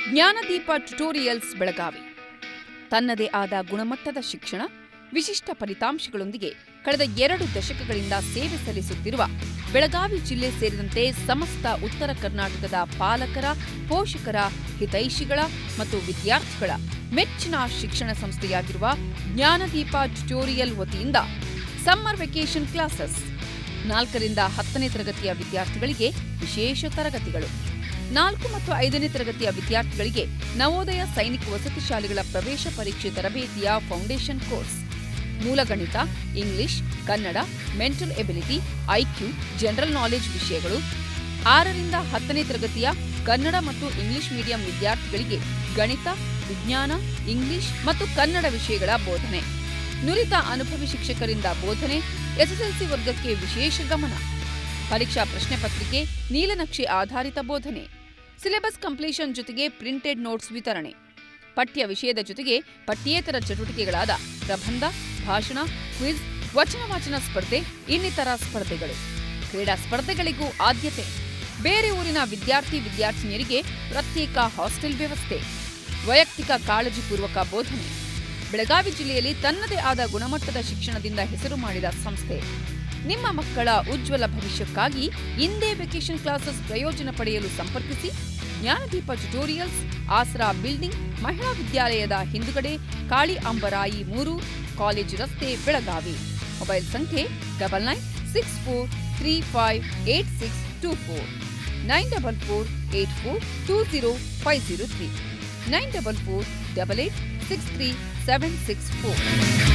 Jnanadeepa tutorials Belagavi ತನ್ನದೇ ಆದ ಗುಣಮಟ್ಟದ ಶಿಕ್ಷಣ, ವಿಶಿಷ್ಟ ಫಲಿತಾಂಶಗಳೊಂದಿಗೆ ಕಳೆದ 2 ದಶಕಗಳಿಂದ ಸೇವೆ ಸಲ್ಲಿಸುತ್ತಿರುವ ಬೆಳಗಾವಿ ಜಿಲ್ಲೆ ಸೇರಿದಂತೆ ಸಮಸ್ತ ಉತ್ತರ ಕರ್ನಾಟಕದ ಪಾಲಕರ, ಪೋಷಕರ, ಹಿತೈಷಿಗಳ ಮತ್ತು ವಿದ್ಯಾರ್ಥಿಗಳ ಮೆಚ್ಚಿನ ಶಿಕ್ಷಣ ಸಂಸ್ಥೆಯಾಗಿರುವ ಜ್ಞಾನದೀಪ ಟ್ಯುಟೋರಿಯಲ್ ವತಿಯಿಂದ ಸಮ್ಮರ್ ವೆಕೇಷನ್ ಕ್ಲಾಸಸ್ 4ರಿಂದ 10ನೇ ತರಗತಿಯ ವಿದ್ಯಾರ್ಥಿಗಳಿಗೆ ವಿಶೇಷ ತರಗತಿಗಳು, 4 ಮತ್ತು 5ನೇ ತರಗತಿಯ ವಿದ್ಯಾರ್ಥಿಗಳಿಗೆ ನವೋದಯ ಸೈನಿಕ ವಸತಿ ಶಾಲೆಗಳ ಪ್ರವೇಶ ಪರೀಕ್ಷೆ ತರಬೇತಿಯ ಫೌಂಡೇಶನ್ ಕೋರ್ಸ್, ಮೂಲಗಣಿತ, English, Kannada, mental ability, IQ, general knowledge ವಿಷಯಗಳು, 6ರಿಂದ 10ನೇ ತರಗತಿಯ ಕನ್ನಡ ಮತ್ತು ಇಂಗ್ಲಿಷ್ ಮೀಡಿಯಂ ವಿದ್ಯಾರ್ಥಿಗಳಿಗೆ ಗಣಿತ, ವಿಜ್ಞಾನ, ಇಂಗ್ಲಿಷ್ ಮತ್ತು ಕನ್ನಡ ವಿಷಯಗಳ ಬೋಧನೆ, ನುರಿತ ಅನುಭವಿ ಶಿಕ್ಷಕರಿಂದ ಬೋಧನೆ, ಎಸ್ಎಸ್ಎಲ್ಸಿ ವರ್ಗಕ್ಕೆ ವಿಶೇಷ ಗಮನ, ಪರೀಕ್ಷಾ ಪ್ರಶ್ನೆ ಪತ್ರಿಕೆ, ನೀಲನಕ್ಷೆ ಆಧಾರಿತ ಬೋಧನೆ, ಸಿಲೆಬಸ್ ಕಂಪ್ಲೀಷನ್ ಜೊತೆಗೆ ಪ್ರಿಂಟೆಡ್ ನೋಟ್ಸ್ ವಿತರಣೆ, ಪಠ್ಯ ವಿಷಯದ ಜೊತೆಗೆ ಪಠ್ಯೇತರ ಚಟುವಟಿಕೆಗಳಾದ ಪ್ರಬಂಧ, ಭಾಷಣ, ಕ್ವಿಜ್, ವಚನ ವಾಚನ ಸ್ಪರ್ಧೆ, ಇನ್ನಿತರ ಸ್ಪರ್ಧೆಗಳು, ಕ್ರೀಡಾ ಸ್ಪರ್ಧೆಗಳಿಗೂ ಆದ್ಯತೆ, ಬೇರೆ ಊರಿನ ವಿದ್ಯಾರ್ಥಿನಿಯರಿಗೆ ಪ್ರತ್ಯೇಕ ಹಾಸ್ಟೆಲ್ ವ್ಯವಸ್ಥೆ, ವೈಯಕ್ತಿಕ ಕಾಳಜಿಪೂರ್ವಕ ಬೋಧನೆ. ಬೆಳಗಾವಿ ಜಿಲ್ಲೆಯಲ್ಲಿ ತನ್ನದೇ ಆದ ಗುಣಮಟ್ಟದ ಶಿಕ್ಷಣದಿಂದ ಹೆಸರು ಮಾಡಿದ ಸಂಸ್ಥೆ. ನಿಮ್ಮ ಮಕ್ಕಳ ಉಜ್ವಲ ಭವಿಷ್ಯಕ್ಕಾಗಿ ಇಂದೇ ವೆಕೇಷನ್ ಕ್ಲಾಸಸ್ ಪ್ರಯೋಜನ ಪಡೆಯಲು ಸಂಪರ್ಕಿಸಿ. ಜ್ಞಾನದೀಪ ಟ್ಯುಟೋರಿಯಲ್ಸ್, ಆಸರಾ ಬಿಲ್ಡಿಂಗ್, ಮಹಿಳಾ ವಿದ್ಯಾಲಯದ ಹಿಂದುಗಡೆ, ಕಾಳಿ ಅಂಬರಾಯಿ 3, ಕಾಲೇಜು ರಸ್ತೆ, ಬೆಳಗಾವಿ. ಮೊಬೈಲ್ ಸಂಖ್ಯೆ 9964358624 94484200503 94488637664.